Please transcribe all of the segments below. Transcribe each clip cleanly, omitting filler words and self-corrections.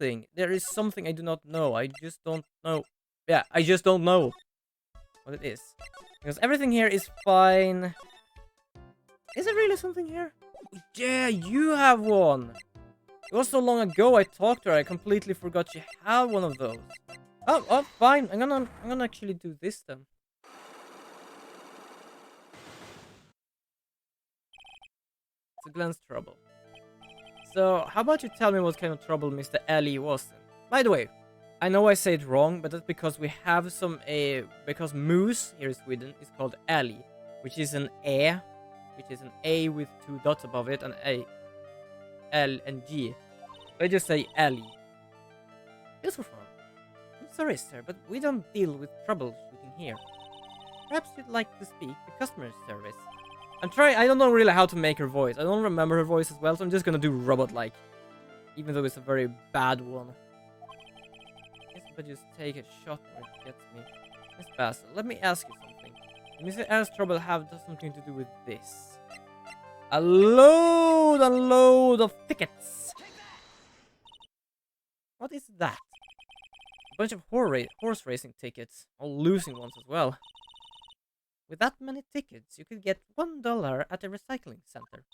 something. There is something I do not know. I just don't know. Yeah, I just don't know what it is. Because everything here is fine. Is there really something here? Yeah, you have one. It was so long ago I talked to her, I completely forgot she had one of those. Oh, fine. I'm gonna actually do this then. It's Glenn's trouble. So, how about you tell me what kind of trouble Mr. Ellie was in? By the way, I know I say it wrong, but that's because we have some because moose here in Sweden is called Ellie, which is an A with two dots above it, and A, L and G. I just say Ellie. Just for fun. I'm sorry, sir, but we don't deal with troubleshooting here. Perhaps you'd like to speak to customer service. I don't know really how to make her voice. I don't remember her voice as well, so I'm just gonna do robot-like. Even though it's a very bad one. I guess if I just take a shot where it gets me. Miss Basil, let me ask you something. Does Mr. L's trouble have something to do with this? A load of tickets! What is that? A bunch of horse racing tickets. All losing ones as well. With that many tickets, you could get $1 at a recycling center.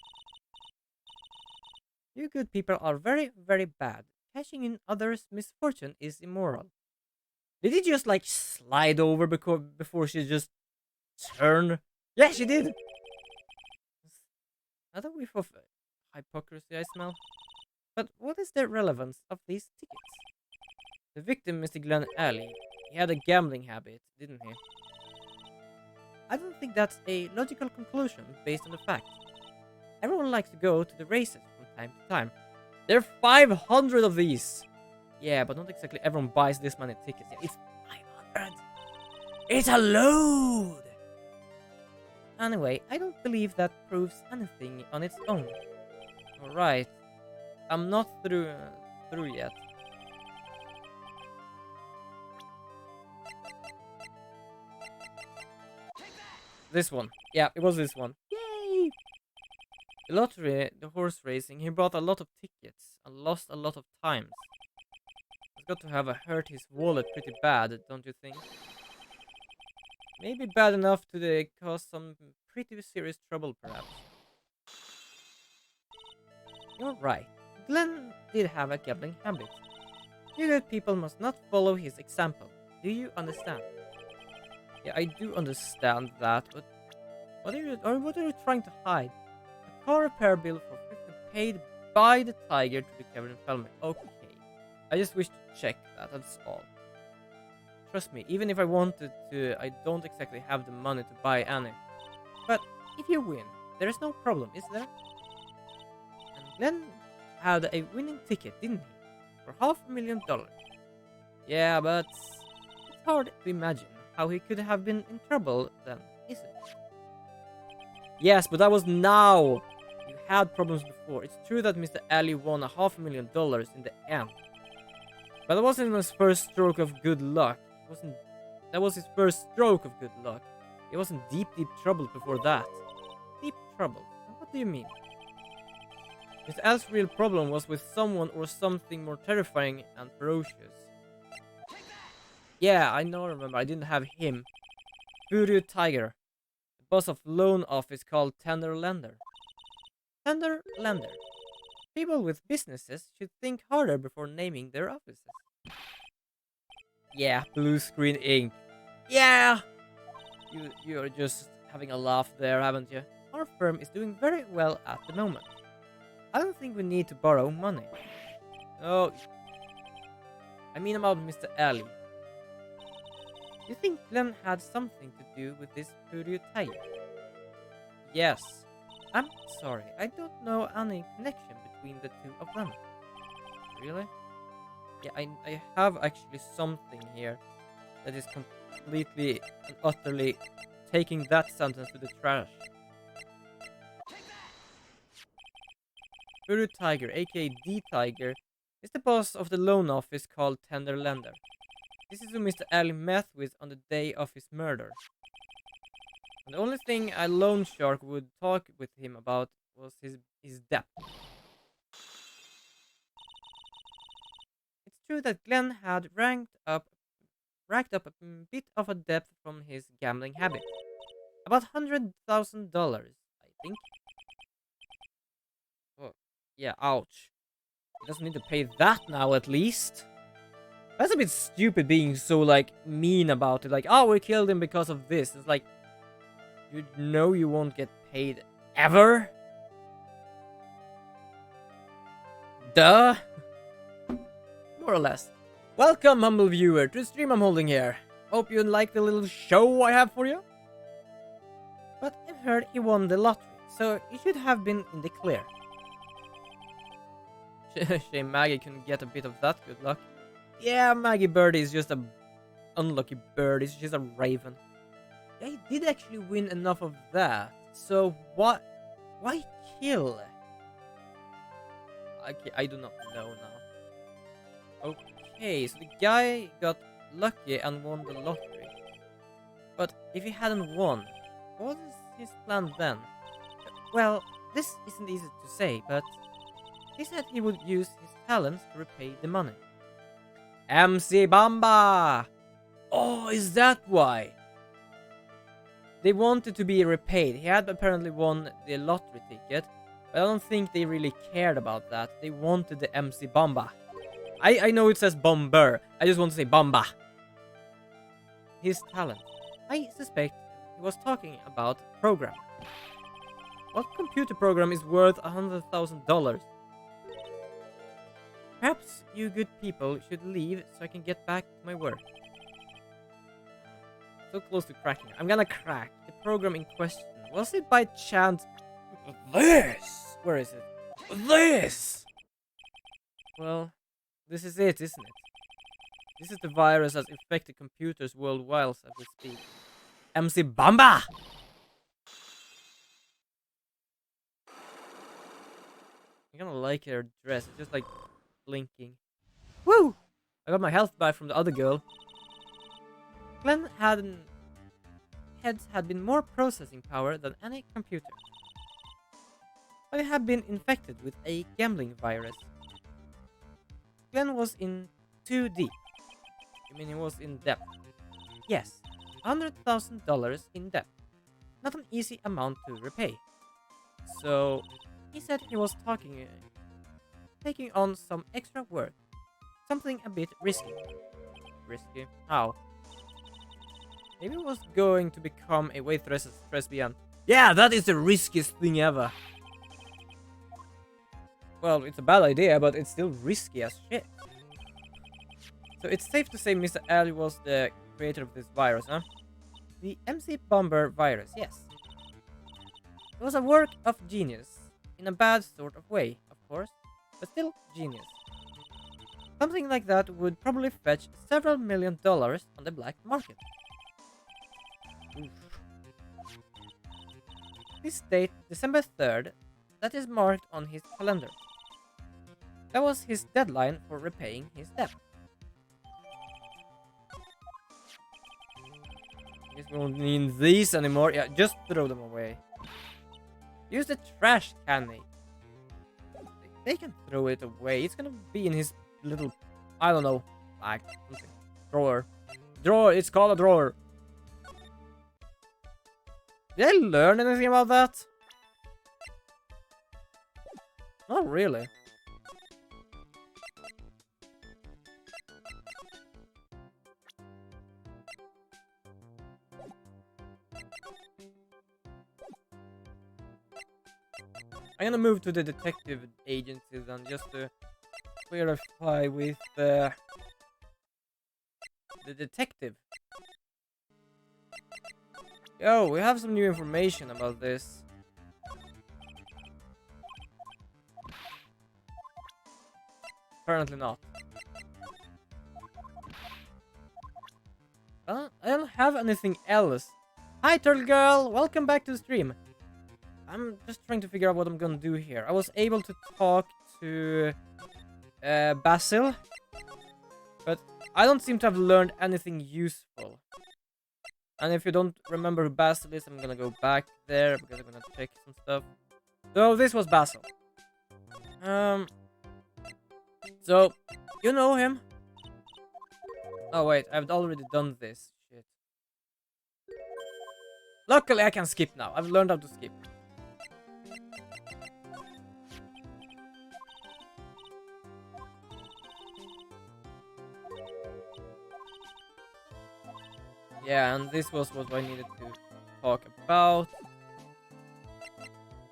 You good people are very, very bad. Cashing in others' misfortune is immoral. Did he just like slide over before she just turned? Yeah, she did! Another whiff of hypocrisy I smell. But what is the relevance of these tickets? The victim, Mr. Glenn Alley, he had a gambling habit, didn't he? I don't think that's a logical conclusion based on the fact. Everyone likes to go to the races from time to time. There are 500 of these! Yeah, but not exactly everyone buys this many tickets. Yeah, it's 500! It's a load! Anyway, I don't believe that proves anything on its own. Alright. I'm not through yet. This one. Yeah, it was this one. Yay! The lottery, the horse racing, he bought a lot of tickets and lost a lot of times. He's got to have hurt his wallet pretty bad, don't you think? Maybe bad enough to cause some pretty serious trouble, perhaps. You're right. Glenn did have a gambling habit. You good people must not follow his example. Do you understand? Yeah, I do understand that, but what are you trying to hide? A car repair bill for 50 paid by the tiger to the Kevin Felmer. Okay. I just wish to check that, that's all. Trust me, even if I wanted to, I don't exactly have the money to buy any. But if you win, there is no problem, is there? And Glenn had a winning ticket, didn't he? For $500,000. Yeah, but it's hard to imagine how he could have been in trouble then, isn't it? Yes, but that was now. You had problems before. It's true that Mr. Ali won $500,000 in the end. But that wasn't his first stroke of good luck. That was his first stroke of good luck. He was in deep trouble before that. Deep trouble? What do you mean? Mr. Al's real problem was with someone or something more terrifying and ferocious. Yeah, I remember. I didn't have him. Furious Tiger. The boss of loan office called Tender Lender. Tender Lender. People with businesses should think harder before naming their offices. Yeah, blue screen ink. Yeah! You're just having a laugh there, haven't you? Our firm is doing very well at the moment. I don't think we need to borrow money. Oh, I mean about Mr. Ali. You think Glenn had something to do with this Furious Tiger? Yes. I'm sorry, I don't know any connection between the two of them. Really? Yeah, I have actually something here that is completely and utterly taking that sentence to the trash. Furious Tiger, aka D-Tiger, is the boss of the loan office called Tender Lender. This is who Mr. Ali met with on the day of his murder. And the only thing a loan shark would talk with him about was his debt. true that Glenn had racked up a bit of a debt from his gambling habit. About $100,000, I think. Oh, yeah, ouch. He doesn't need to pay that now, at least. That's a bit stupid being so, like, mean about it. Like, oh, we killed him because of this. It's like, you know you won't get paid ever? Duh. More or less. Welcome, humble viewer, to the stream I'm holding here. Hope you like the little show I have for you. But I've heard he won the lottery, so he should have been in the clear. Shame Maggie couldn't get a bit of that good luck. Yeah, Maggie Birdie is just a unlucky bird. She's a raven. Yeah, he did actually win enough of that. So what? Why kill? I do not know now. Okay, so the guy got lucky and won the lottery. But if he hadn't won, what is his plan then? Well, this isn't easy to say, but he said he would use his talents to repay the money. MC Bamba! Oh, is that why? They wanted to be repaid. He had apparently won the lottery ticket, but I don't think they really cared about that. They wanted the MC Bamba. I know it says Bomber. I just want to say Bamba. His talent. I suspect he was talking about program. What computer program is worth $100,000? Perhaps you good people should leave so I can get back to my work. So close to cracking. I'm gonna crack the program in question. Was it by chance this? Where is it? This! Well, this is it, isn't it? This is the virus that's infected computers worldwide as we speak. MC Bamba! I kinda like her dress. It's just like blinking. Woo! I got my health back from the other girl. Glenn had been more processing power than any computer. But he had been infected with a gambling virus. Glenn was in too deep. You mean he was in debt? Yes, $100,000 in debt. Not an easy amount to repay. So he said he was taking on some extra work. Something a bit risky. Risky? How? Maybe it was going to become a waitress at Presbyan. Yeah, that is the riskiest thing ever. Well, it's a bad idea, but it's still risky as shit. So it's safe to say Mr. L was the creator of this virus, huh? The MC Bomber virus, yes. It was a work of genius. In a bad sort of way, of course, but still genius. Something like that would probably fetch several $1 million on the black market. Oof. This date, December 3rd, that is marked on his calendar. That was his deadline for repaying his debt. Guess we won't need these anymore. Yeah, just throw them away. Use the trash can. They can throw it away. It's gonna be in his little, I don't know, bag, something. Drawer. Drawer, it's called a drawer. Did I learn anything about that? Not really. I'm gonna move to the detective agency then, just to clarify with the detective. Yo, we have some new information about this. Apparently not. I don't have anything else. Hi, Turtle Girl! Welcome back to the stream. I'm just trying to figure out what I'm gonna do here. I was able to talk to Basil, but I don't seem to have learned anything useful. And if you don't remember who Basil is, I'm gonna go back there because I'm gonna check some stuff. So this was Basil. So you know him. Oh wait, I've already done this. Shit. Luckily, I can skip now. I've learned how to skip. Yeah, and this was what I needed to talk about.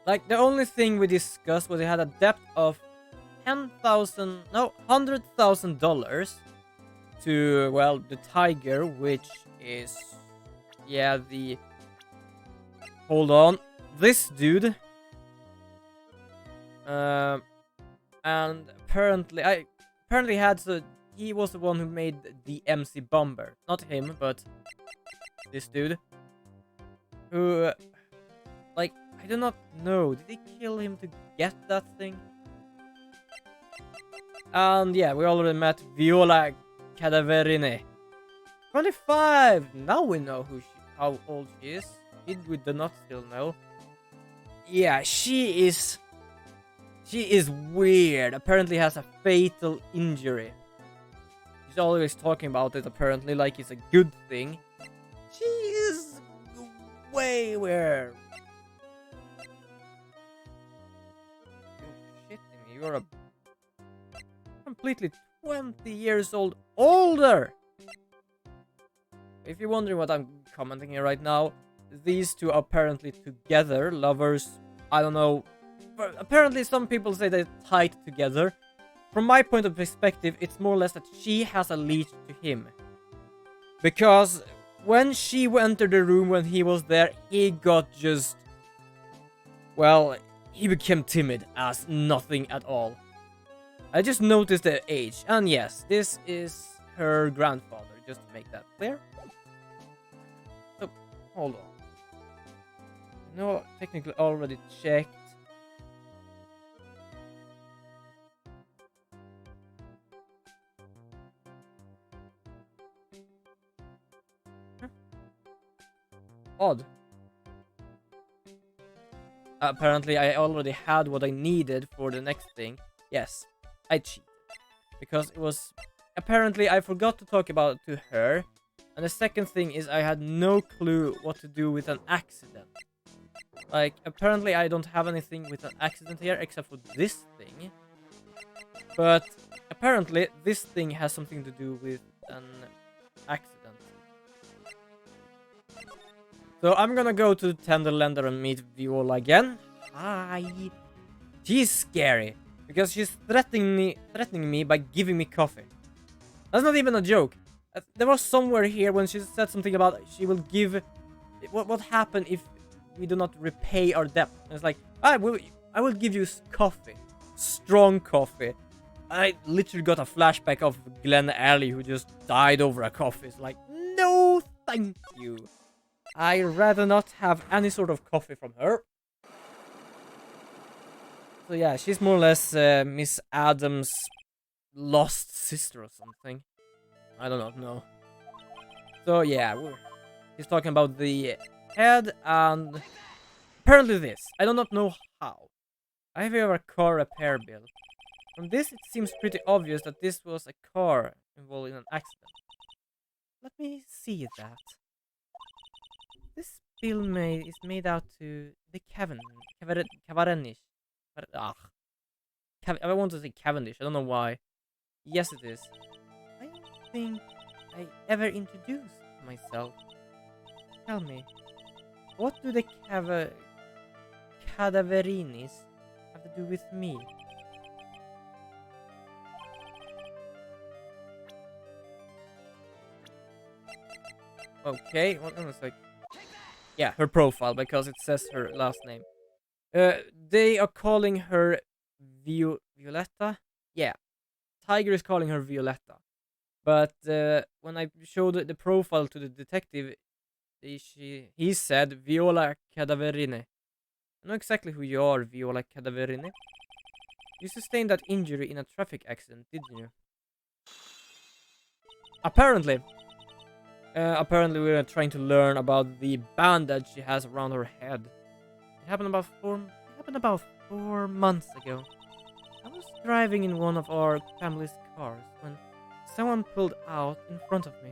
Like, the only thing we discussed was he had a debt of $100,000 to, well, the tiger, which is, yeah, hold on, this dude. And apparently he was the one who made the MC Bomber. Not him, but this dude. Who, like, I do not know. Did they kill him to get that thing? And yeah, we already met Viola Cadaverine. 25! Now we know how old she is. We do not still know. Yeah, she is weird. Apparently has a fatal injury. She's always talking about it, apparently, like it's a good thing. She is way weird. You're shitting me. You're a completely 20 years older. If you're wondering what I'm commenting here right now, these two are apparently together, lovers. I don't know. But apparently, some people say they're tied together. From my point of perspective, it's more or less that she has a leash to him. Because when she entered the room when he was there, he got just... well, he became timid as nothing at all. I just noticed the age. And yes, this is her grandfather, just to make that clear. So, hold on. No, technically already checked. Odd. Apparently, I already had what I needed for the next thing. Yes, I cheated. Because it was... apparently, I forgot to talk about it to her. And the second thing is I had no clue what to do with an accident. Like, apparently I don't have anything with an accident here except for this thing. But apparently this thing has something to do with an accident. So I'm gonna go to Tenderlander and meet Viola again. Hi. She's scary because she's threatening me by giving me coffee. That's not even a joke. There was somewhere here when she said something about she will give... what happened if we do not repay our debt? And it's like, I will give you coffee. Strong coffee. I literally got a flashback of Glenn Alley who just died over a coffee. It's like, no thank you. I'd rather not have any sort of coffee from her. So yeah, she's more or less Miss Adams' lost sister or something. I do not know. So yeah, he's talking about the head and apparently this. I do not know how. I have here a car repair bill. From this, it seems pretty obvious that this was a car involved in an accident. Let me see that. This bill is made out to the Cavendish. I want to say Cavendish. I don't know why. Yes, it is. I don't think I ever introduced myself. Tell me, what do the Cadaverinis have to do with me? Okay, hold on a sec. Yeah, her profile, because it says her last name. They are calling her Violetta? Yeah, Tiger is calling her Violetta. But when I showed the profile to the detective, he said Viola Cadaverine. I know exactly who you are, Viola Cadaverine. You sustained that injury in a traffic accident, didn't you? Apparently. Apparently we are trying to learn about the bandage she has around her head. It happened about 4 months ago. I was driving in one of our family's cars when someone pulled out in front of me.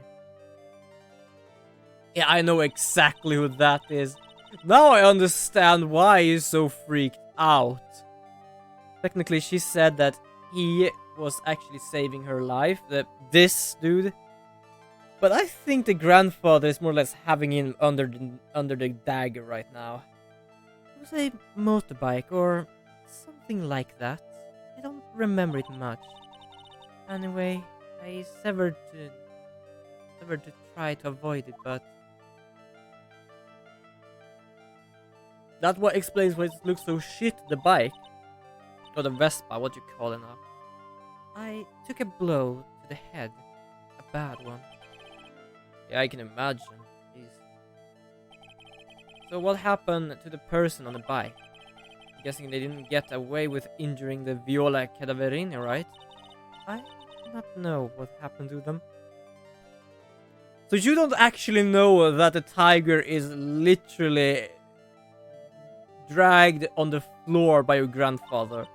Yeah, I know exactly who that is. Now I understand why he's so freaked out. Technically, she said that he was actually saving her life, this dude. But I think the grandfather is more or less having him under the dagger right now. It was a motorbike or something like that. I don't remember it much. Anyway, I severed to try to avoid it, but that what explains why it looks so shit, the bike. Or the Vespa, what you call it now. I took a blow to the head. A bad one. Yeah, I can imagine. Jeez. So what happened to the person on the bike? I'm guessing they didn't get away with injuring the Viola Cadaverini, right? I do not know what happened to them. So you don't actually know that the tiger is literally dragged on the floor by your grandfather.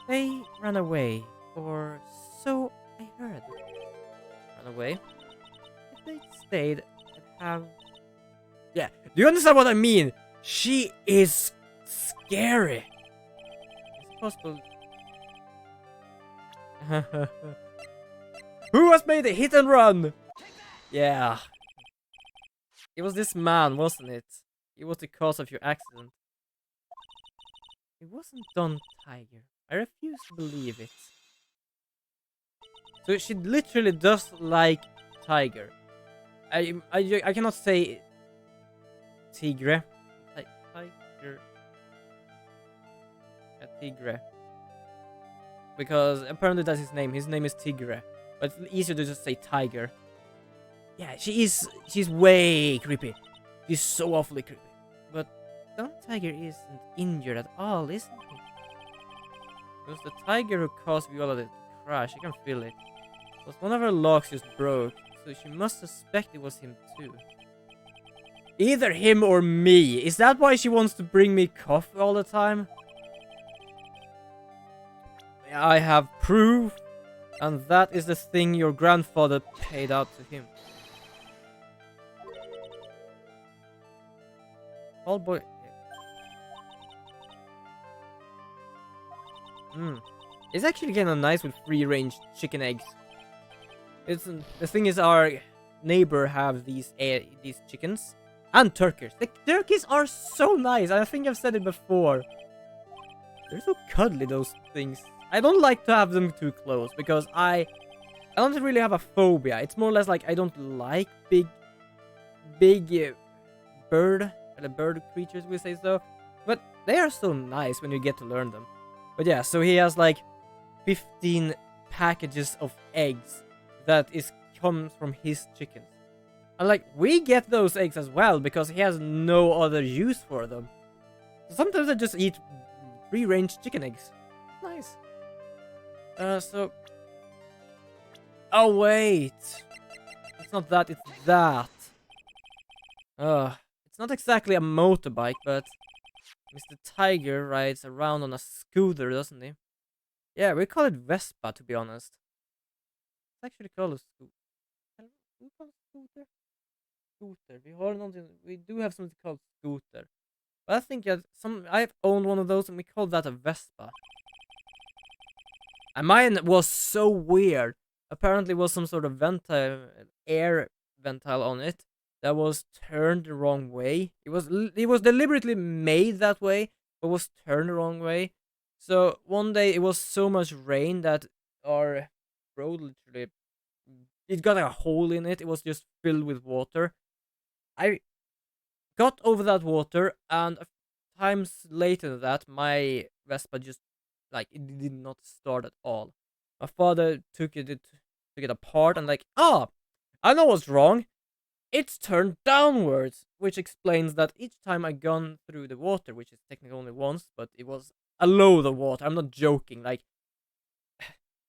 They ran away, or so I heard. Ran away? If they stayed, I'd have... Yeah, do you understand what I mean? She is scary. It's possible... Who has made a hit and run? Yeah. It was this man, wasn't it? He was the cause of your accident. It wasn't Don Tiger. I refuse to believe it. So she literally does like Tiger. I cannot say Tigre. Tiger. Tigre. Because apparently that's his name. His name is Tigre. But it's easier to just say Tiger. Yeah, she's way creepy. She's so awfully creepy. But Don Tiger isn't injured at all, isn't he? It was the tiger who caused Viola to crash. I can feel it. It was one of her locks just broke, so she must suspect it was him too. Either him or me. Is that why she wants to bring me coffee all the time? I have proof, and that is the thing your grandfather paid out to him. Old boy. It's actually kind of nice with free-range chicken eggs. It's the thing is our neighbor have these chickens and turkeys. The turkeys are so nice. I think I've said it before. They're so cuddly, those things. I don't like to have them too close because I don't really have a phobia. It's more or less like I don't like big bird creatures, we say so. But they are so nice when you get to learn them. But yeah, so he has like 15 packages of eggs that comes from his chickens. And like, we get those eggs as well because he has no other use for them. So sometimes I just eat free-range chicken eggs. Nice. So... Oh, wait. It's not that, it's that. It's not exactly a motorbike, but... Mr. Tiger rides around on a scooter, doesn't he? Yeah, we call it Vespa, to be honest. It's actually called a scooter. We call it scooter? Scooter. We do have something called scooter. But I think that I've owned one of those and we call that a Vespa. And mine was so weird. Apparently it was some sort of air ventile on it that was turned the wrong way. It was deliberately made that way, but was turned the wrong way. So one day it was so much rain that our road literally, it got a hole in it. It was just filled with water. I got over that water, and times later than that, my Vespa just, like, it did not start at all. My father took it apart and like, I know what's wrong. It's turned downwards, which explains that each time I gone through the water, which is technically only once, but it was a load of water. I'm not joking. Like,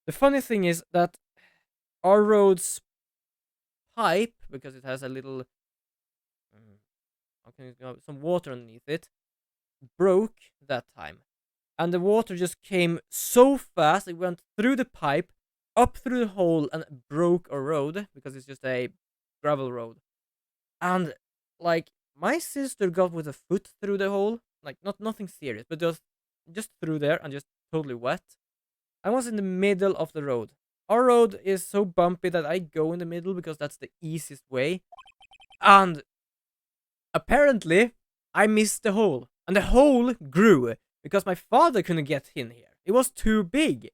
the funny thing is that our road's pipe, because it has a little, some water underneath it, broke that time. And the water just came so fast, it went through the pipe, up through the hole and broke a road because it's just a gravel road. And like my sister got with a foot through the hole, like nothing serious, but just through there and just totally wet. I was in the middle of the road. Our road is so bumpy that I go in the middle because that's the easiest way. And apparently, I missed the hole. And the hole grew because my father couldn't get in here. It was too big.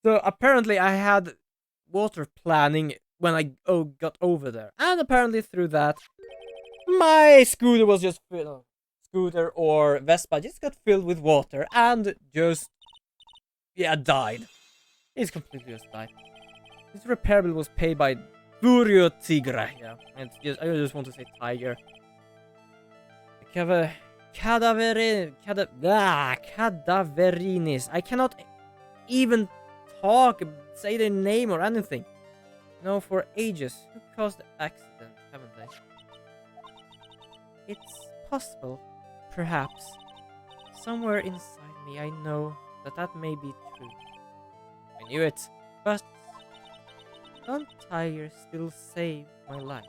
So apparently, I had water planning when I got over there. And apparently, through that, my scooter was just scooter or Vespa just got filled with water and just died. It's completely just died. This repair bill was paid by Furio Tigre. Yeah, I just want to say tiger. Cadaverinis. I cannot even talk, say their name or anything. No, for ages. Who caused the accident, haven't they? It's possible, perhaps. Somewhere inside me, I know that may be true. I knew it, but Don Tiger still saved my life.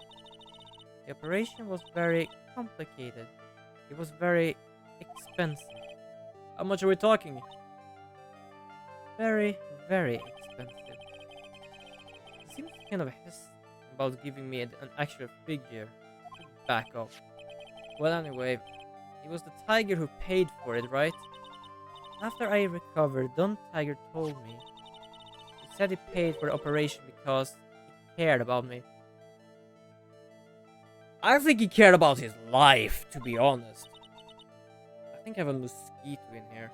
The operation was very complicated. It was very expensive. How much are we talking? Very, very expensive. He seems kind of hesitant about giving me an actual figure. Back off. Well, anyway, it was the tiger who paid for it, right? After I recovered, Don Tiger told me. He said he paid for the operation because he cared about me. I think he cared about his life, to be honest. I think I have a mosquito in here.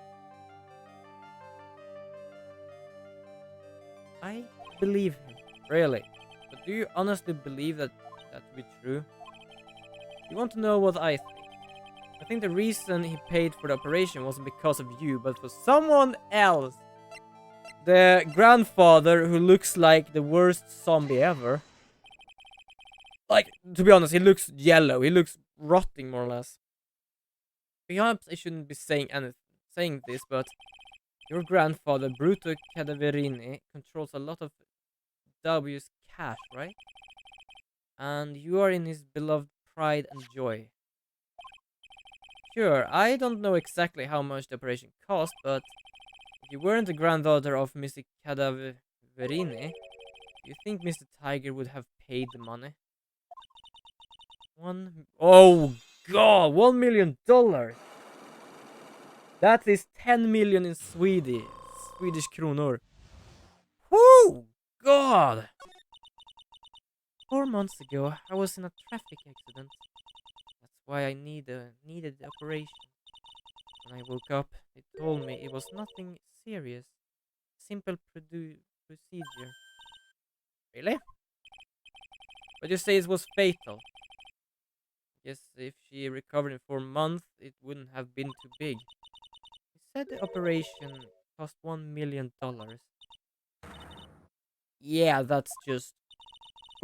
I believe him, really. But do you honestly believe that to be true? You want to know what I think? I think the reason he paid for the operation wasn't because of you, but for someone else. The grandfather who looks like the worst zombie ever. Like, to be honest, he looks yellow. He looks rotting, more or less. Perhaps I shouldn't be saying this, but your grandfather, Bruto Cadaverini, controls a lot of W's cash, right? And you are in his beloved pride and joy. Sure, I don't know exactly how much the operation cost, but if you weren't the granddaughter of Mr. Cadaverini, do you think Mr. Tiger would have paid the money? Oh god, $1 million! That is 10 million in Swedish kronor. Whoo! God! 4 months ago, I was in a traffic accident. That's why I needed the operation. When I woke up, they told me it was nothing serious. Simple procedure. Really? But you say it was fatal. Guess if she recovered in 4 months, it wouldn't have been too big. He said the operation cost $1 million. Yeah, that's just...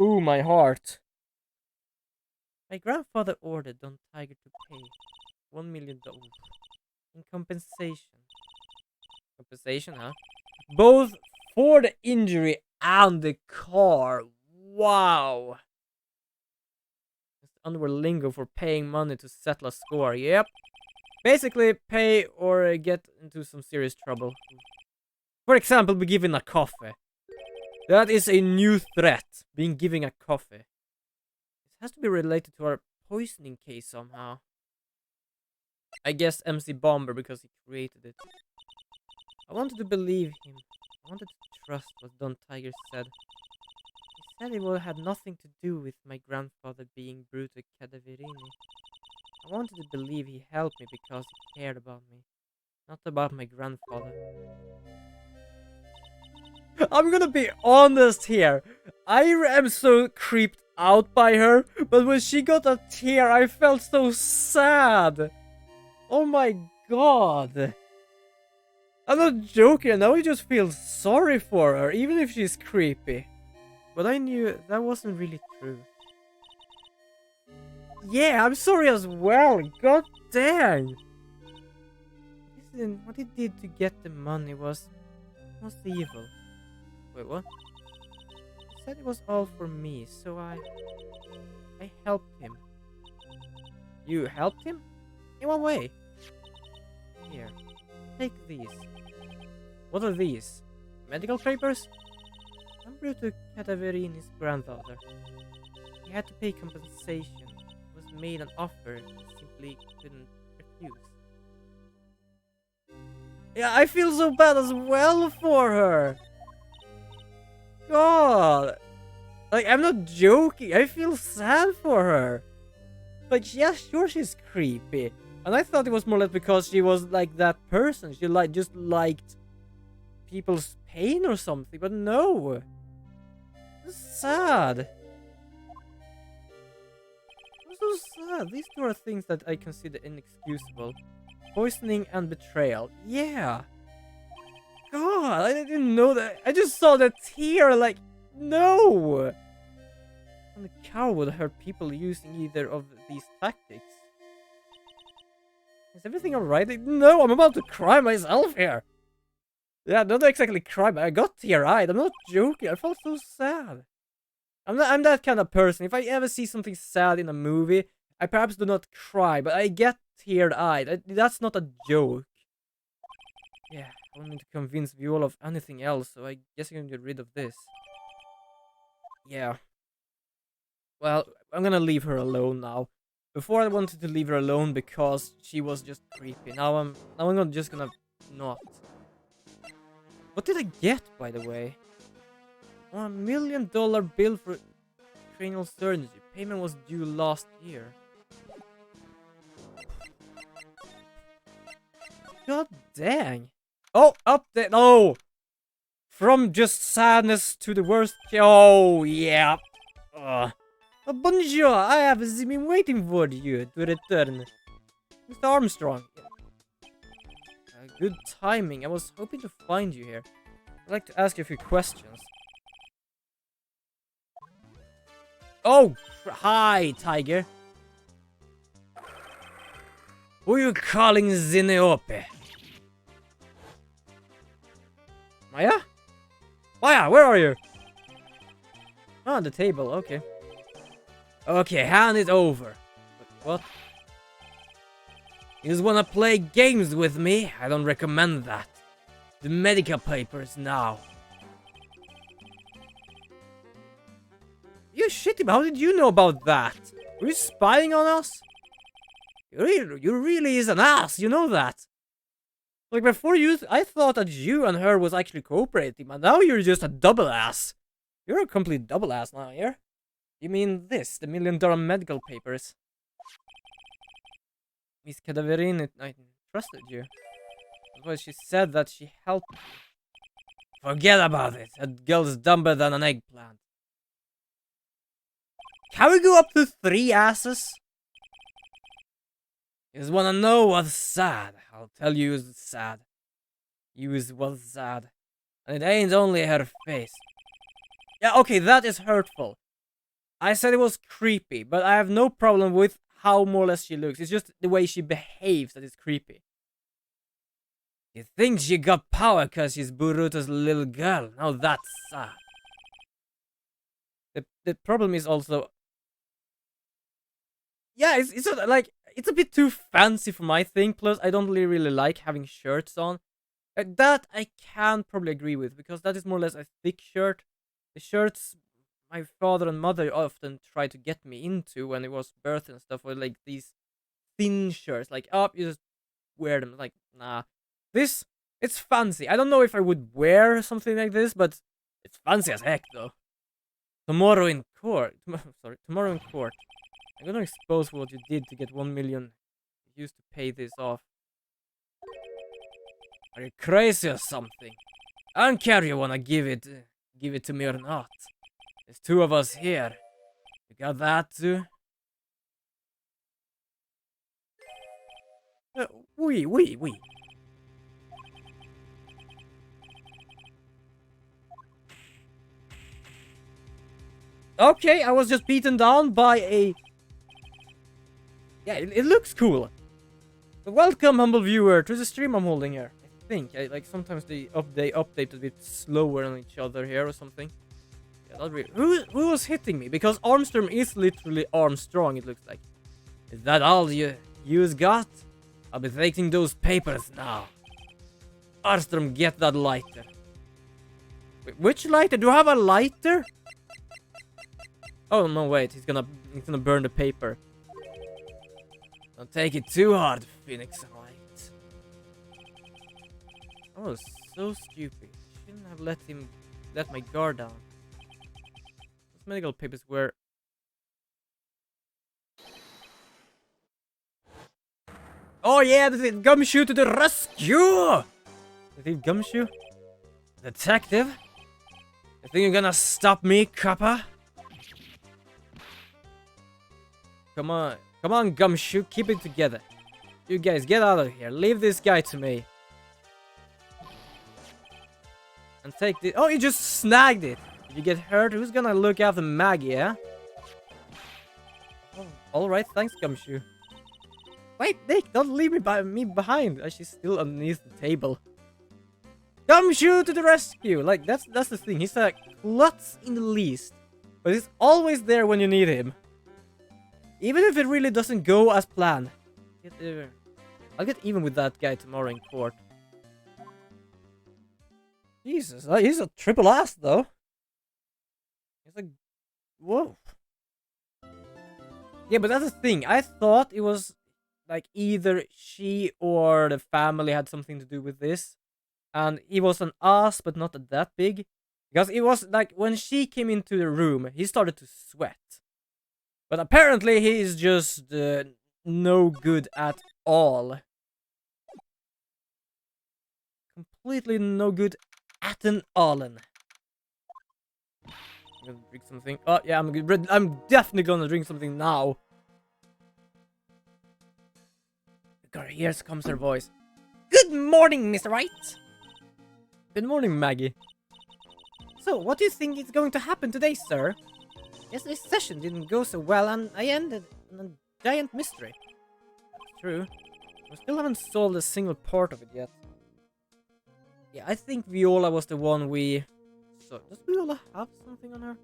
Ooh, my heart. My grandfather ordered Don Tiger to pay $1 million in compensation. Compensation, huh? Both for the injury and the car. Wow. It's the underworld lingo for paying money to settle a score. Yep. Basically, pay or get into some serious trouble. For example, be given a coffee. That is a new threat. Being given a coffee. It has to be related to our poisoning case somehow. I guess MC Bomber because he created it. I wanted to believe him. I wanted to trust what Don Tiger said. He said it had nothing to do with my grandfather being Bruto Cadaverini. I wanted to believe he helped me because he cared about me, not about my grandfather. I'm gonna be honest here. I am so creeped out by her, but when she got a tear, I felt so sad. Oh my god. I'm not joking, now I just feel sorry for her, even if she's creepy. But I knew that wasn't really true. Yeah, I'm sorry as well, god dang. Listen, what he did to get the money was evil. Wait, what? He said it was all for me, so I helped him. You helped him? In what way? Here, take these. What are these? Medical papers? Ambruto Cadaverini's grandfather. He had to pay compensation. It was made an offer he simply couldn't refuse. Yeah, I feel so bad as well for her. God. Like, I'm not joking. I feel sad for her. Like, yeah, sure, she's creepy. And I thought it was more or less because she was like that person. She just liked people's pain or something. But no. It's sad. I'm so sad. These two are things that I consider inexcusable. Poisoning and betrayal. Yeah. God, I didn't know that. I just saw the tear, like, no. And the cow would hurt people using either of these tactics. Is everything alright? No, I'm about to cry myself here. Yeah, not exactly cry, but I got tear-eyed. I'm not joking. I felt so sad. I'm that kind of person. If I ever see something sad in a movie, I perhaps do not cry, but I get tear-eyed. That's not a joke. Yeah, I don't need to convince Viola of anything else, so I guess I'm gonna get rid of this. Yeah. Well, I'm gonna leave her alone now. Before I wanted to leave her alone because she was just creepy. Now I'm just gonna not. What did I get, by the way? $1 million bill for cranial surgery. Payment was due last year. God dang. Oh, update. Oh! From just sadness to the worst. Oh, yeah. Bonjour, I have been waiting for you to return. Mr. Armstrong. Good timing. I was hoping to find you here. I'd like to ask you a few questions. Oh, hi, Tiger. Who are you calling Zinneope? Maya? Maya, where are you? Oh, on the table, okay. Okay, hand it over. What? You just wanna play games with me? I don't recommend that. The medical papers now. You shitty, how did you know about that? Were you spying on us? You really is an ass, you know that. Like before you, I thought that you and her was actually cooperating, but now you're just a double ass. You're a complete double ass now, here. You mean this, the $1 million medical papers? Miss Cadaverini, I trusted you. Well, she said that she helped me. Forget about it. That girl's dumber than an eggplant. Can we go up to 3 asses? You just wanna know what's sad. I'll tell you what's sad. You is what's sad. And it ain't only her face. Yeah, okay, that is hurtful. I said it was creepy, but I have no problem with how more or less she looks. It's just the way she behaves that is creepy. You think she got power because she's Boruto's little girl. Now that's sad. The problem is also... Yeah, it's like... It's a bit too fancy for my thing. Plus, I don't really like having shirts on. That I can probably agree with, because that is more or less a thick shirt. The shirts my father and mother often tried to get me into when it was birth and stuff, were like these thin shirts. Like, oh, you just wear them. Like, nah. This, it's fancy. I don't know if I would wear something like this, but it's fancy as heck, though. Tomorrow in court. Tomorrow in court. I'm gonna expose what you did to get 1 million. You used to pay this off. Are you crazy or something? I don't care if you wanna give it to me or not. There's 2 of us here. You got that too? Oui. Okay, I was just beaten down by a... Yeah, it looks cool. Welcome, humble viewer, to the stream I'm holding here. think. Like sometimes they update a bit slower on each other here or something. Yeah, not really. Who was hitting me? Because Armstrong is literally Armstrong. It looks like. Is that all you got? I'll be taking those papers now. Armstrong, get that lighter. Wait, which lighter? Do I have a lighter? Oh no! Wait, he's gonna burn the paper. Don't take it too hard, Phoenix Wright. I was so stupid. Shouldn't have let my guard down. Those medical papers were. Oh yeah, the Gumshoe to the rescue! The Gumshoe? Detective? You think you're gonna stop me, Kappa? Come on, Gumshoe, keep it together. You guys, get out of here. Leave this guy to me. And take the. Oh, you just snagged it. Did you get hurt? Who's gonna look after Maggie, yeah? Oh, alright, thanks, Gumshoe. Wait, Nick, don't leave me behind. She's still underneath the table. Gumshoe to the rescue! Like, that's the thing. He's a klutz in the least. But he's always there when you need him. Even if it really doesn't go as planned. I'll get even with that guy tomorrow in court. Jesus, he's a triple ass though. He's like, whoa. Yeah, but that's the thing. I thought it was like either she or the family had something to do with this. And he was an ass, but not that big. Because it was like when she came into the room, he started to sweat. But apparently he is just no good at all. Completely no good at an all. I'm gonna drink something. Oh yeah, I'm definitely gonna drink something now. Here comes her voice. Good morning, Mr. Wright. Good morning, Maggie. So, what do you think is going to happen today, sir? Yesterday's session didn't go so well, and I ended in a giant mystery. That's true. We still haven't solved a single part of it yet. Yeah, I think Viola was the one we... So, does Viola have something on her?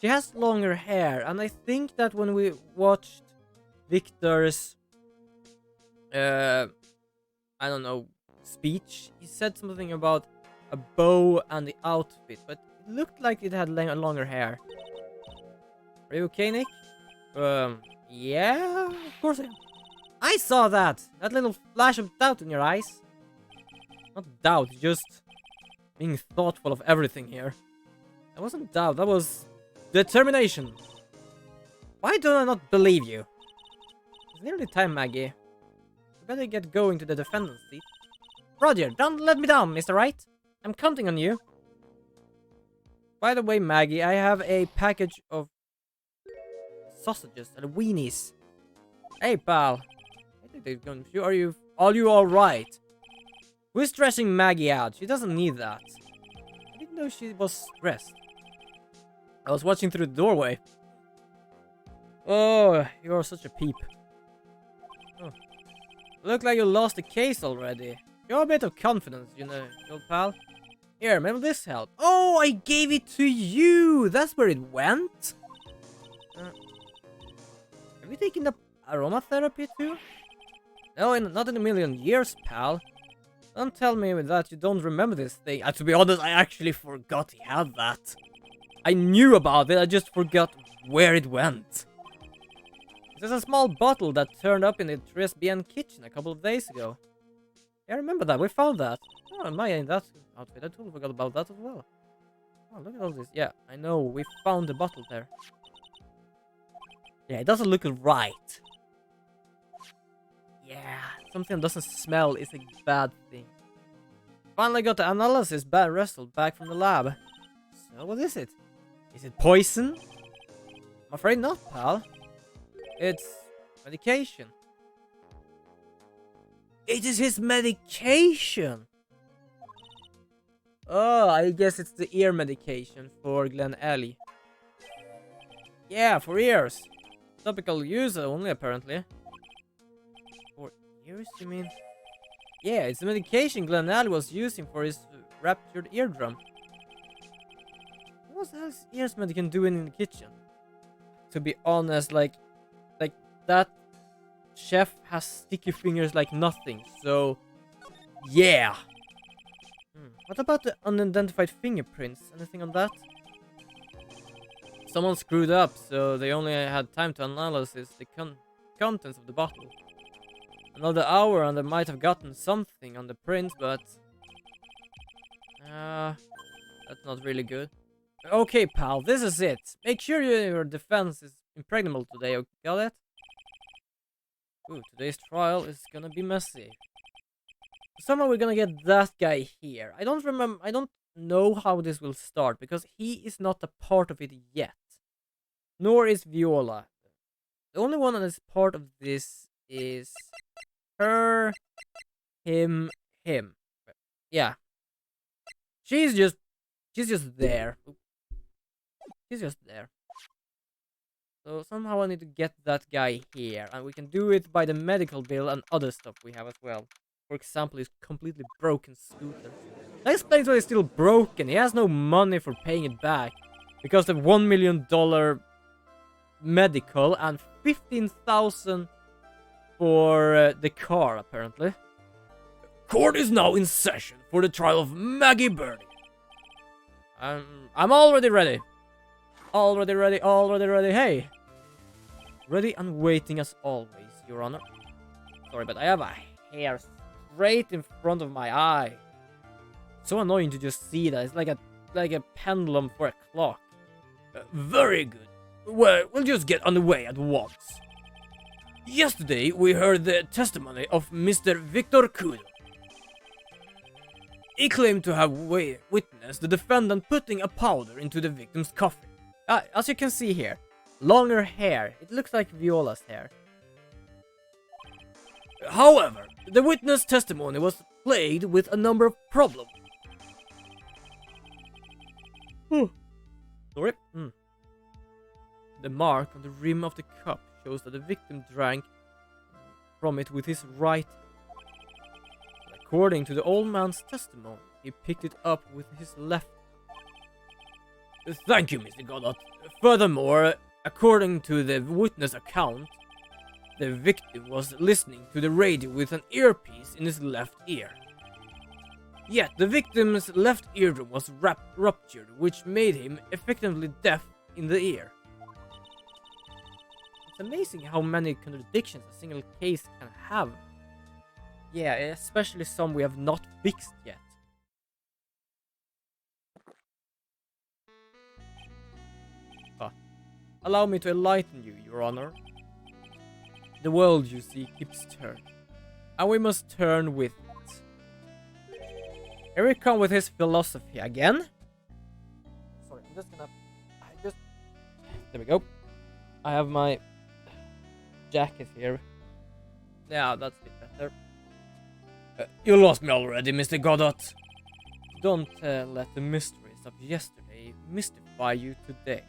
She has longer hair, and I think that when we watched Victor's... I don't know, speech, he said something about a bow and the outfit, but it looked like it had longer hair. Are you okay, Nick? Yeah, of course I am. I saw that! That little flash of doubt in your eyes. Not doubt, just being thoughtful of everything here. That wasn't doubt, that was determination. Why do I not believe you? It's nearly time, Maggie. You better get going to the defendant's seat. Roger, don't let me down, Mr. Wright. I'm counting on you. By the way, Maggie, I have a package of sausages and weenies. Hey, pal. I think they're going to... Are you alright? Who's stressing Maggie out? She doesn't need that. I didn't know she was stressed. I was watching through the doorway. Oh, you're such a peep. Oh. Look like you lost the case already. Show a bit of confidence, you know, old pal. Here, maybe this help. Oh, I gave it to you! That's where it went? Have you taken the aromatherapy too? No, not in a million years, pal. Don't tell me that you don't remember this thing. To be honest, I actually forgot he had that. I knew about it, I just forgot where it went. There's a small bottle that turned up in the Tresbian kitchen a couple of days ago. Yeah, I remember that. We found that. Oh, am I in that outfit? I totally forgot about that as well. Oh, look at all this. Yeah, I know. We found the bottle there. Yeah, it doesn't look right. Yeah, something that doesn't smell is a bad thing. Finally got the analysis result back from the lab. So, what is it? Is it poison? I'm afraid not, pal. It's medication. It is his medication! Oh, I guess it's the ear medication for Glen Ellie. Yeah, for ears. Topical use only, apparently. For ears, you mean? Yeah, it's the medication Glenn was using for his ruptured eardrum. What else ears medication doing in the kitchen? To be honest, like that chef has sticky fingers like nothing, so yeah. What about the unidentified fingerprints? Anything on that? Someone screwed up, so they only had time to analyze the contents of the bottle. Another hour and they might have gotten something on the prints, but that's not really good. Okay, pal, this is it. Make sure your defense is impregnable today, okay? Got it? Ooh, today's trial is gonna be messy. Somehow we're gonna get that guy here. I don't know how this will start, because he is not a part of it yet. Nor is Viola. The only one that is part of this is her, him. Yeah. She's just there. She's just there. So somehow I need to get that guy here, and we can do it by the medical bill and other stuff we have as well. For example, his completely broken scooter. That explains why he's still broken. He has no money for paying it back, because the $1 million medical and 15,000 for the car, apparently. Court is now in session for the trial of Maggie Birdie. I'm already ready. Already ready. Hey! Ready and waiting as always, Your Honor. Sorry, but I have a hair straight in front of my eye. So annoying to just see that. It's like a pendulum for a clock. Very good. Well, we'll just get underway at once. Yesterday, we heard the testimony of Mr. Victor Kudo. He claimed to have witnessed the defendant putting a powder into the victim's coffin. As you can see here, longer hair. It looks like Viola's hair. However, the witness testimony was plagued with a number of problems. Sorry. The mark on the rim of the cup shows that the victim drank from it with his right hand. According to the old man's testimony, he picked it up with his left. Thank you, Mr. Goddard. Furthermore, according to the witness account, the victim was listening to the radio with an earpiece in his left ear. Yet, the victim's left eardrum was ruptured, which made him effectively deaf in the ear. It's amazing how many contradictions a single case can have. Yeah, especially some we have not fixed yet. Allow me to enlighten you, Your Honor. The world, you see, keeps turning, and we must turn with it. Here we come with his philosophy again. Sorry, I'm just gonna... There we go. I have my jacket here. Yeah, that's a bit better. You lost me already, Mr. Goddard. Don't let the mysteries of yesterday mystify you today.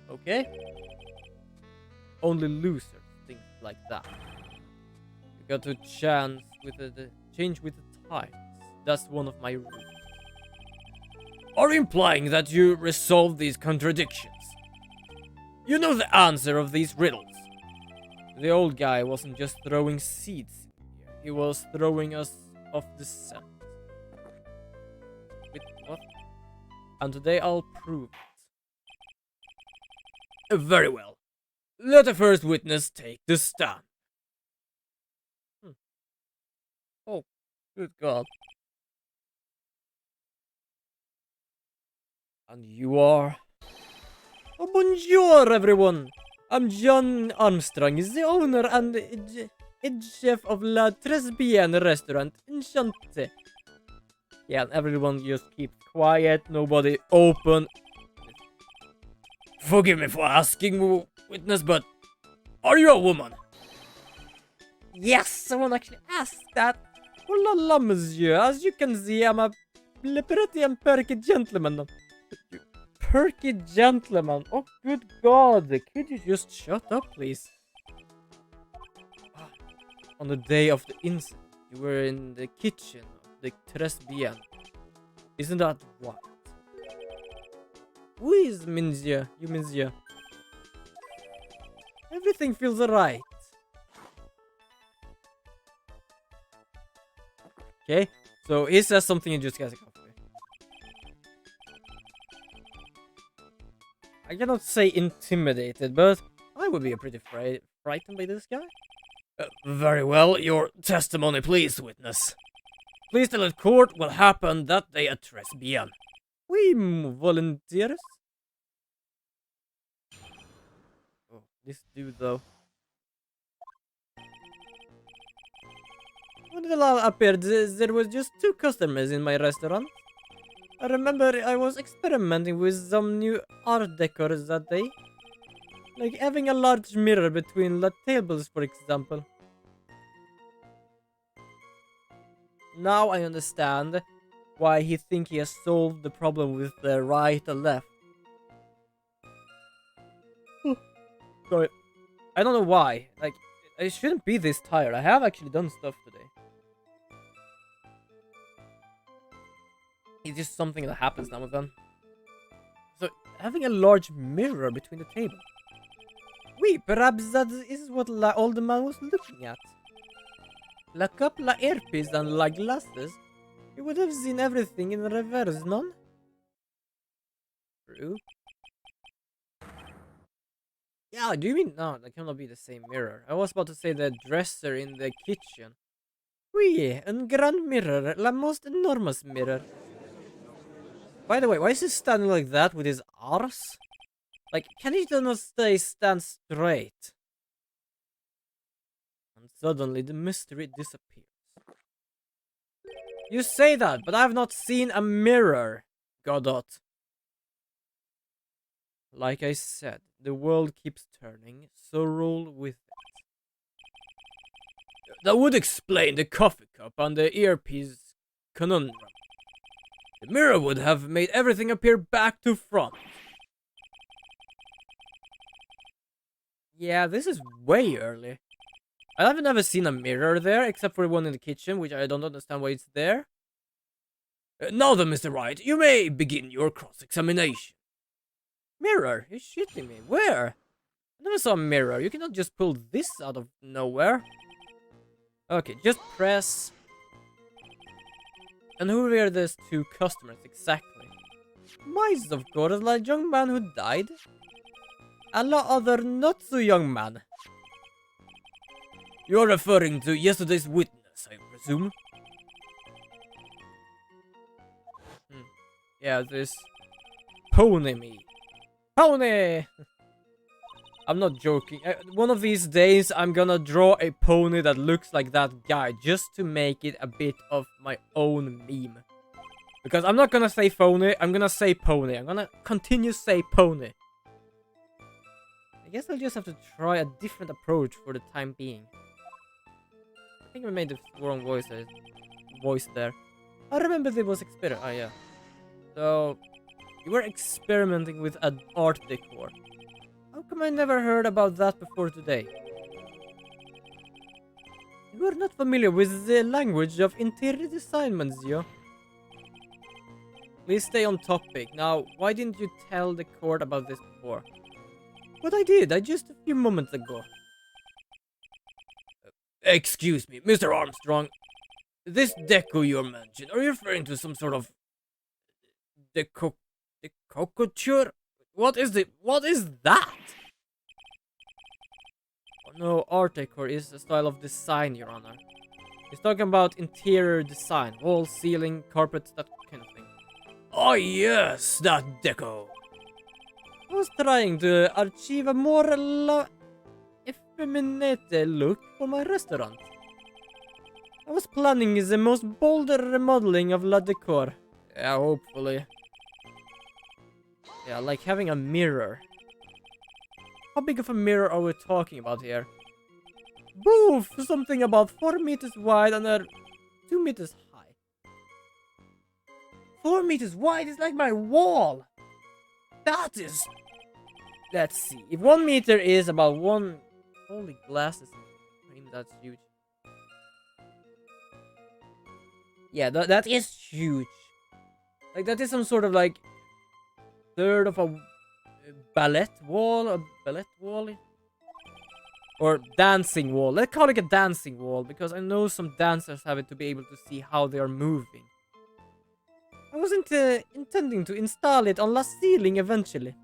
Okay? Only losers think like that. You got to change with the times. That's one of my rules. Are you implying that you resolve these contradictions? You know the answer of these riddles. The old guy wasn't just throwing seeds in here. He was throwing us off the scent. Wait, what? And today I'll prove it. Very well. Let the first witness take the stand. Oh, good God. And you are... Oh, bonjour, everyone. I'm John Armstrong, the owner and head chef of La Tresbienne restaurant. Enchanté. Yeah, and everyone just keep quiet. Nobody open. Forgive me for asking, witness, but are you a woman? Yes, someone actually asked that. Oh la la, monsieur. As you can see, I'm a pretty and perky gentleman. Perky gentleman. Oh, good God. Could you just shut up, please? on the day of the incident, you were in the kitchen of the Tresbian. Isn't that what? Who is Minzia? You Minzia. Everything feels right. Okay, so he says something and just gets a coffee. I cannot say intimidated, but I would be pretty frightened by this guy. Very well, your testimony, please, witness. Please tell the court what happened that day at Tresbian. We volunteers. Oh, this dude though. When the law appeared, there was just 2 customers in my restaurant. I remember I was experimenting with some new art decors that day. Like having a large mirror between the tables, for example. Now I understand why he thinks he has solved the problem with the right and left. Sorry. I don't know why. Like, I shouldn't be this tired. I have actually done stuff today. It's just something that happens now and then. So, having a large mirror between the tables. Perhaps that is what the old man was looking at. La cup, la earpiece, and la glasses. You would have seen everything in reverse, none? True. Yeah, do you mean... No, that cannot be the same mirror. I was about to say the dresser in the kitchen. Un grand mirror, la most enormous mirror. By the way, why is he standing like that with his arse? Like, can he not stand straight? And suddenly the mystery disappears. You say that, but I have not seen a mirror, Godot. Like I said, the world keeps turning, so roll with it. That would explain the coffee cup and the earpiece conundrum. The mirror would have made everything appear back to front. Yeah, this is way early. I have never seen a mirror there, except for one in the kitchen, which I don't understand why it's there. Now then, Mr. Wright, you may begin your cross-examination. Mirror? You're shitting me. Where? I never saw a mirror. You cannot just pull this out of nowhere. Okay, just press. And who were these 2 customers exactly? Mice, of course, like young man who died. A lot other not so young man. You're referring to yesterday's witness, I presume? Yeah, this pony me. Pony! I'm not joking. One of these days, I'm gonna draw a pony that looks like that guy, just to make it a bit of my own meme. Because I'm not gonna say phony, I'm gonna say pony. I'm gonna continue say pony. I guess I'll just have to try a different approach for the time being. I think I made the wrong voice there. I remember there was experiment. Oh yeah. So you were experimenting with an art decor. How come I never heard about that before today? You are not familiar with the language of interior design, Manzio. Please stay on topic. Now, why didn't you tell the court about this before? But I did, just a few moments ago. Excuse me, Mr. Armstrong. This deco you mentioned, are you referring to some sort of... decorature? What is that? Oh, no, art decor is a style of design, Your Honor. He's talking about interior design. Walls, ceiling, carpets, that kind of thing. Oh yes, that deco. I was trying to achieve a more effeminate look for my restaurant. I was planning the most bold remodeling of La Decor. Yeah, hopefully. Yeah, like having a mirror. How big of a mirror are we talking about here? Boof! Something about 4 meters wide and 2 meters high. 4 meters wide is like my wall! That is... Let's see. If 1 meter is about one... Holy glasses. That's huge. Yeah, that is huge. Like, that is some sort of, like, third of a ballet wall? A ballet wall? Or dancing wall. Let's call it a dancing wall, because I know some dancers have it to be able to see how they are moving. I wasn't intending to install it on the ceiling eventually.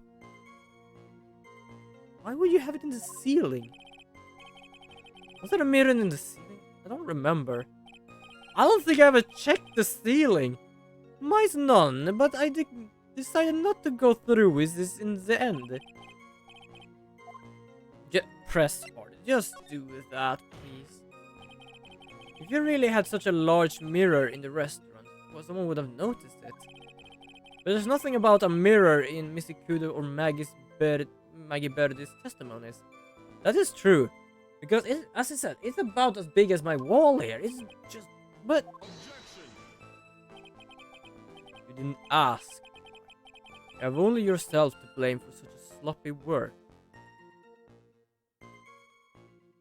Why would you have it in the ceiling? Was there a mirror in the ceiling? I don't remember. I don't think I ever checked the ceiling. Mine's none, but I decided not to go through with this in the end. Press hard. Just do that, please. If you really had such a large mirror in the restaurant, well, someone would have noticed it. But there's nothing about a mirror in Missy Kudo or Maggie Berdy's testimonies. That is true. Because, as I said, it's about as big as my wall here. It's just... But... You didn't ask. You have only yourself to blame for such a sloppy work.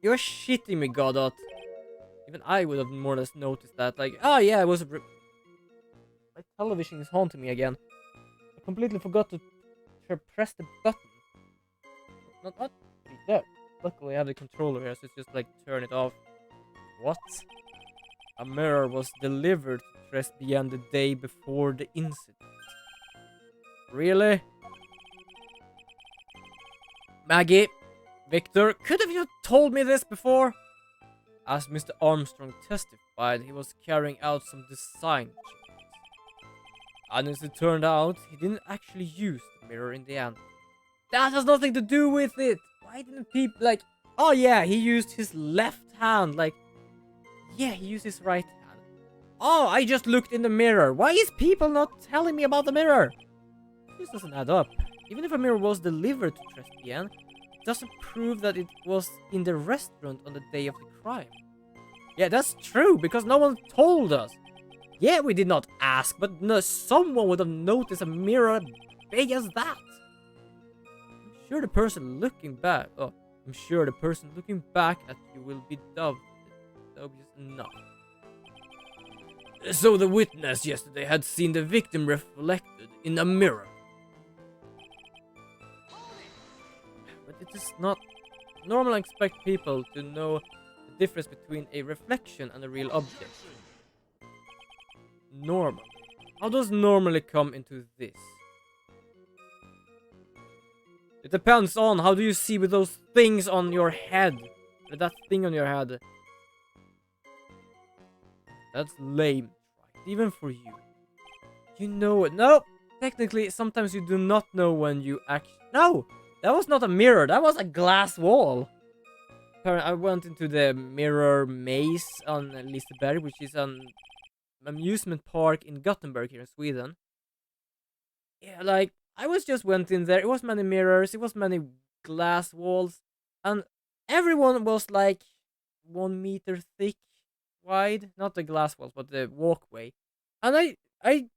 You're shitting me, Godot. Even I would have more or less noticed that. Like, oh yeah, it was... My television is haunting me again. I completely forgot to press the button. Not there. Luckily I have the controller here, so it's just like turn it off. What? A mirror was delivered to Tresbian the day before the incident. Really? Maggie, Victor, could have you told me this before? As Mr. Armstrong testified, he was carrying out some design changes. And as it turned out, he didn't actually use the mirror in the end. That has nothing to do with it! Why didn't people, like... Oh yeah, he used his left hand, like... Yeah, he used his right hand. Oh, I just looked in the mirror. Why is people not telling me about the mirror? This doesn't add up. Even if a mirror was delivered to Trespian, it doesn't prove that it was in the restaurant on the day of the crime. Yeah, that's true, because no one told us. Yeah, we did not ask, but no, someone would have noticed a mirror big as that. I'm sure the person looking back at you will be dubbed enough. So the witness yesterday had seen the victim reflected in a mirror. But it is not normal to expect people to know the difference between a reflection and a real object. Normal. How does normally come into this? It depends on how do you see with those things on your head. With that thing on your head. That's lame, right? Even for you. You know it. No! Technically, sometimes you do not know when you actually... No! That was not a mirror. That was a glass wall. I went into the mirror maze on Liseberg, which is an amusement park in Gothenburg here in Sweden. Yeah, like, I just went in there. It was many mirrors. It was many glass walls. And everyone was like 1 meter thick, wide. Not the glass walls, but the walkway. And I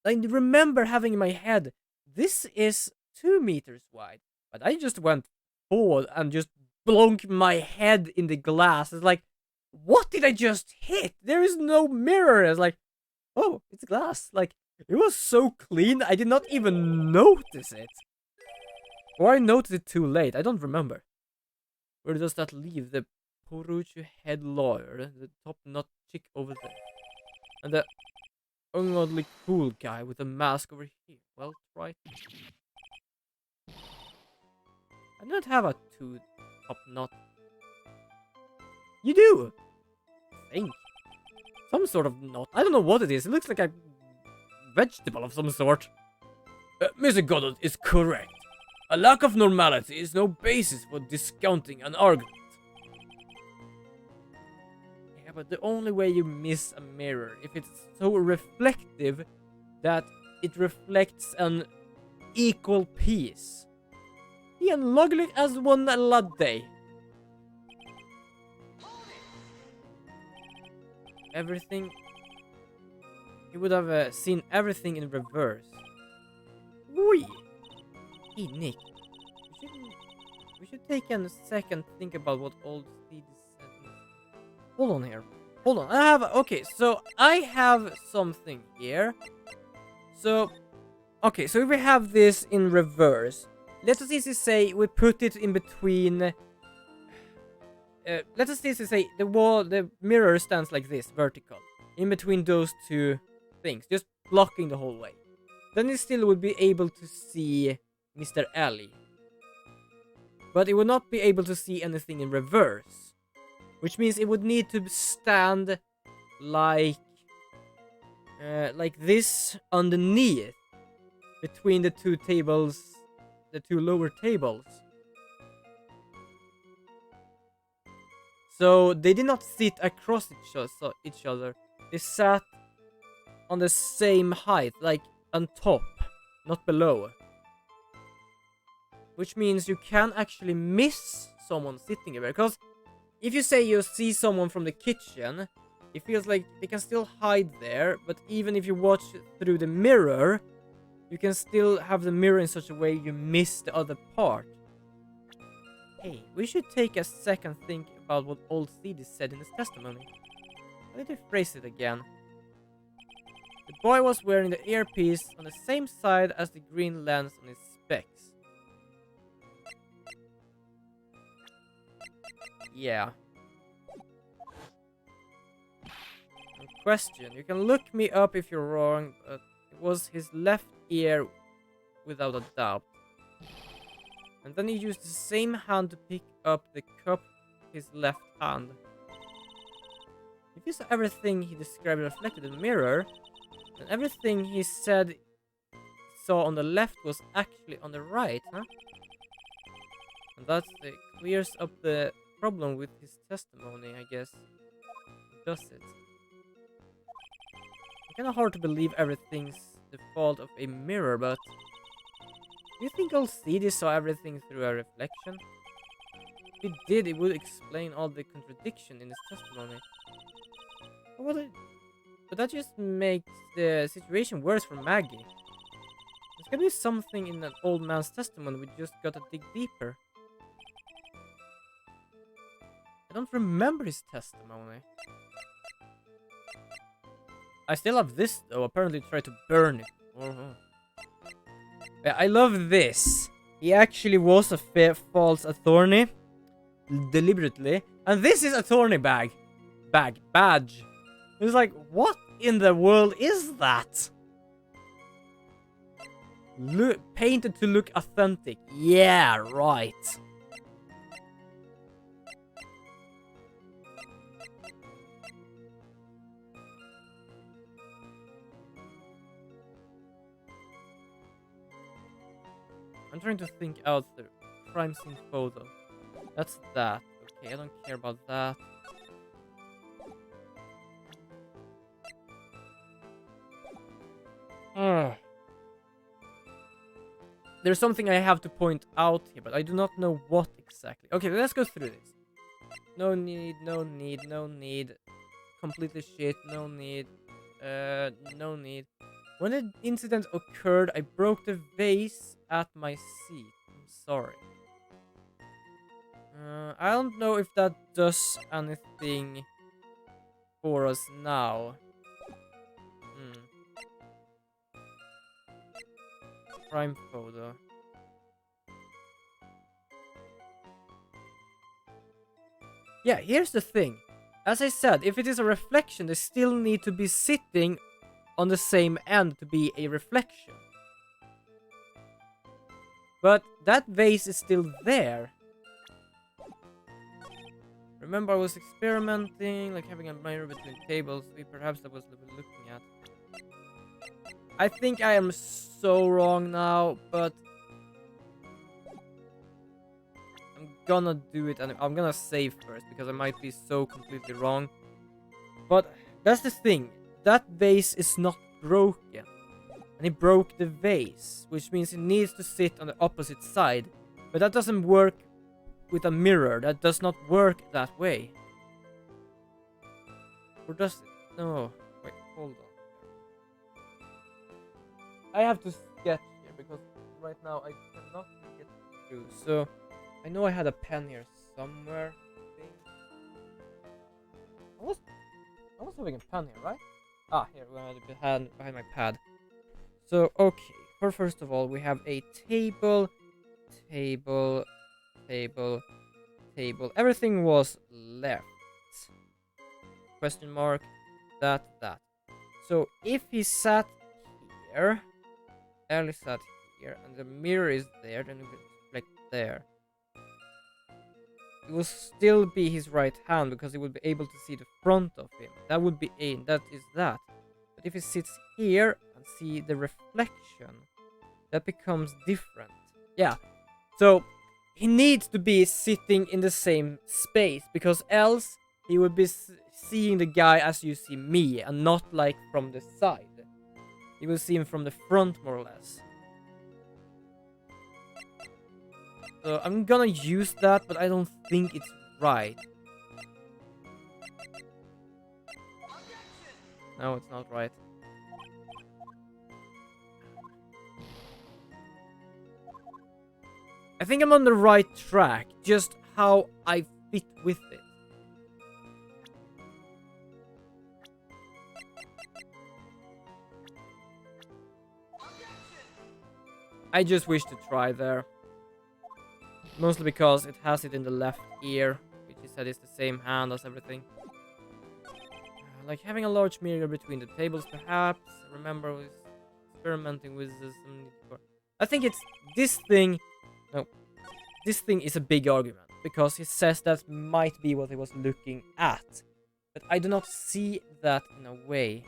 remember having in my head, this is 2 meters wide. But I just went forward and just blonked my head in the glass. It's like, what did I just hit? There is no mirror. It's like, oh, it's glass. Like, it was so clean, I did not even notice it. Or I noticed it too late, I don't remember. Where does that leave the Poruchu head lawyer, the top-notch chick over there? And the ungodly cool guy with a mask over here? Well, right. I don't have a top-notch. You do! I think. Some sort of knot. I don't know what it is. It looks like a vegetable of some sort. Mr. Goddard is correct. A lack of normality is no basis for discounting an argument. Yeah, but the only way you miss a mirror, if it's so reflective that it reflects an equal piece. He unluckily as one latte. Everything. He would have seen everything in reverse. Oi! Hey, Nick. We should take a second to think about what old Steve said. Hold on here. Hold on, I have... Okay, so I have something here. So... Okay, so if we have this in reverse, let us easily say we put it in between... let us easily say the mirror stands like this, vertical. In between those two things, just blocking the whole way. Then it still would be able to see Mr. Ellie. But it would not be able to see anything in reverse. Which means it would need to stand like this underneath, between the two tables, the two lower tables. So they did not sit across each other. They sat on the same height, like on top, not below. Which means you can actually miss someone sitting there. Because if you say you see someone from the kitchen, it feels like they can still hide there. But even if you watch through the mirror, you can still have the mirror in such a way you miss the other part. Hey, we should take a second think about what old Cedis said in his testimony. How did he phrase it again? The boy was wearing the earpiece on the same side as the green lens on his specs. Yeah. No question. You can look me up if you're wrong, but it was his left ear without a doubt. And then he used the same hand to pick up the cup with his left hand. If you saw everything he described reflected in the mirror, then everything he said saw on the left was actually on the right, huh? And that clears up the problem with his testimony, I guess. Does it? It's kinda hard to believe everything's the fault of a mirror, but... Do you think old CD saw everything through a reflection? If he did, it would explain all the contradiction in his testimony. But that just makes the situation worse for Maggie. There's gotta be something in an old man's testimony we just gotta dig deeper. I don't remember his testimony. I still have this though, apparently tried to burn it. Oh. Yeah, I love this. He actually was a false attorney. Deliberately. And this is attorney badge. It's like, what in the world is that? Painted to look authentic. Yeah, right. I'm trying to think out the crime scene photo. That's that. Okay, I don't care about that. There's something I have to point out here, but I do not know what exactly. Okay, let's go through this. No need, no need, no need. Completely shit, no need. No need. When the incident occurred, I broke the vase at my seat. I'm sorry. I don't know if that does anything for us now. Prime photo. Yeah, here's the thing. As I said, if it is a reflection, they still need to be sitting on the same end to be a reflection. But that vase is still there. Remember, I was experimenting, like having a mirror between tables. Perhaps that was what we were looking at. I think I am so wrong now, but I'm gonna do it, and I'm gonna save first because I might be so completely wrong. But that's the thing. That vase is not broken. And he broke the vase, which means it needs to sit on the opposite side. But that doesn't work with a mirror. That does not work that way. Or does it? No. Wait, hold on. I have to sketch here because right now I cannot get through. So I know I had a pen here somewhere. I think. I was having a pen here, right? Ah, here, behind my pad. So, okay. First of all, we have a table, table, table, table. Everything was left. Question mark. That. So, if he sat here, Ellie sat here, and the mirror is there, then we can reflect there. It will still be his right hand because he would be able to see the front of him. That would be A, that is that. But if he sits here and see the reflection, that becomes different. Yeah, so he needs to be sitting in the same space because else he would be seeing the guy as you see me and not like from the side. You will see him from the front more or less. So I'm gonna use that, but I don't think it's right. No, it's not right. I think I'm on the right track, just how I fit with it. I just wish to try there. Mostly because it has it in the left ear, which he said is the same hand as everything. Like having a large mirror between the tables, perhaps. Remember, was experimenting with this. I think it's this thing. No, this thing is a big argument because he says that might be what he was looking at, but I do not see that in a way.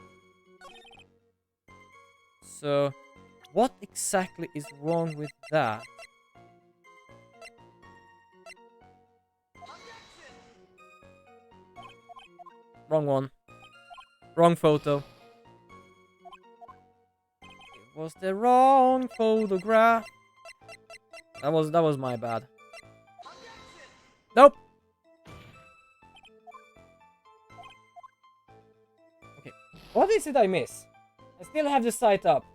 So, what exactly is wrong with that? Wrong one. Wrong photo. It was the wrong photograph. That was my bad. Nope. Okay. What is it I miss? I still have the site up.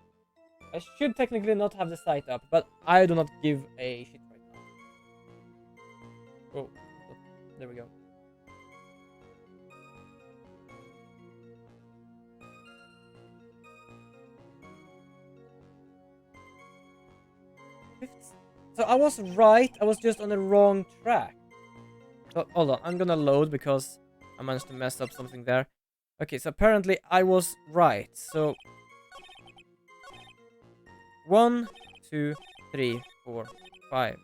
I should technically not have the site up, but I do not give a shit right now. Oh, there we go. So I was right, I was just on the wrong track. So, hold on, I'm gonna load because I managed to mess up something there. Okay, so apparently I was right. So 1, 2, 3, 4, 5.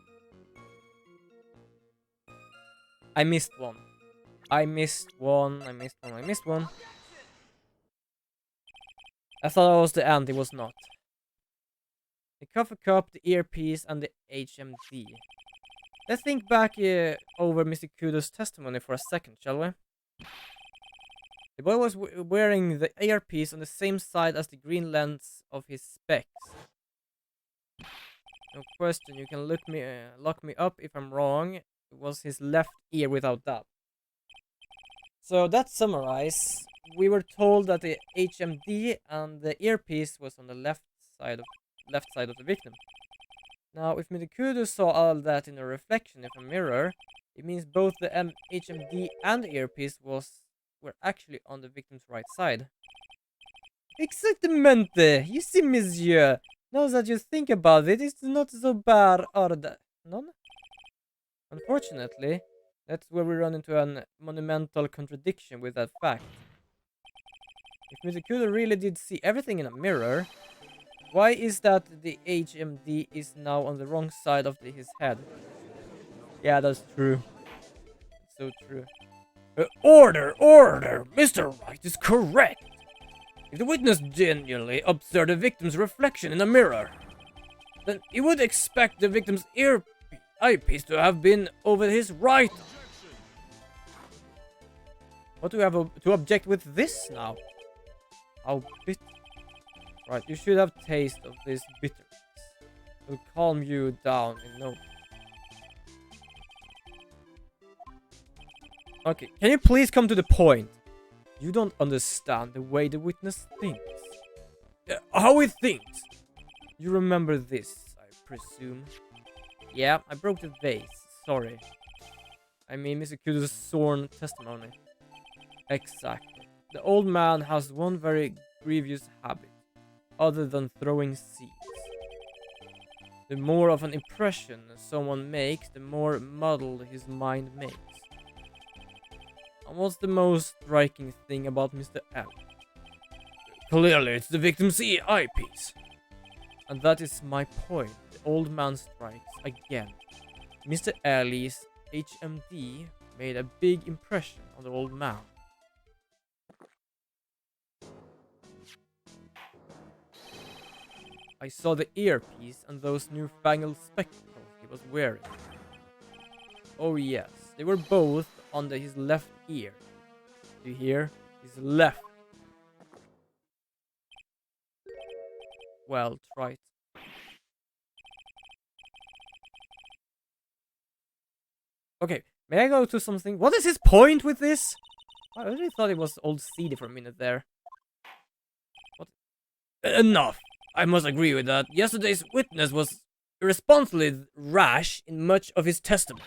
I missed one. I missed one. I thought it was the end, it was not. The coffee cup, the earpiece, and the HMD. Let's think back over Mr. Kudo's testimony for a second, shall we? The boy was wearing the earpiece on the same side as the green lens of his specs. No question, you can look me up if I'm wrong. It was his left ear without doubt. So that summarize, we were told that the HMD and the earpiece was on the left side of the victim. Now, if Midikudo saw all that in a reflection of a mirror, it means both the HMD and the earpiece were actually on the victim's right side. Exactamente! You see, monsieur, now that you think about it, it's not so bad, or none? Unfortunately, that's where we run into a monumental contradiction with that fact. If Midikudo really did see everything in a mirror, why is that the HMD is now on the wrong side of his head? Yeah, that's true. It's so true. Order! Mr. Wright is correct! If the witness genuinely observed the victim's reflection in a mirror, then he would expect the victim's eyepiece to have been over his right. What do we have to object with this now? How bitter. Right, you should have taste of this bitterness. It'll calm you down in no time. Okay, can you please come to the point? You don't understand the way the witness thinks. How he thinks? You remember this, I presume. Yeah, I broke the vase. Sorry. I mean, Mr. Kudo's sworn testimony. Exactly. The old man has one very grievous habit, other than throwing seeds. The more of an impression someone makes, the more muddled his mind makes. And what's the most striking thing about Mr. L? Clearly, it's the victim's eyepiece. And that is my point. The old man strikes again. Mr. Ellie's HMD made a big impression on the old man. I saw the earpiece and those newfangled spectacles he was wearing. Oh yes, they were both on his left ear. Do you hear? His left. Well, try it. Okay, may I go to something? What is his point with this? I really thought it was old CD for a minute there. What? Enough! I must agree with that. Yesterday's witness was irresponsibly rash in much of his testimony.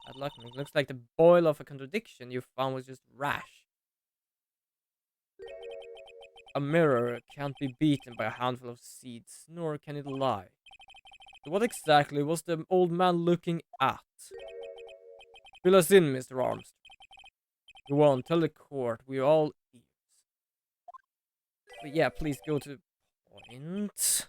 Bad luck, it looks like the boil of a contradiction you found was just rash. A mirror can't be beaten by a handful of seeds, nor can it lie. So what exactly was the old man looking at? Fill us in, Mr. Armstrong. Go on, tell the court, we're all ears. But yeah, please go to the point.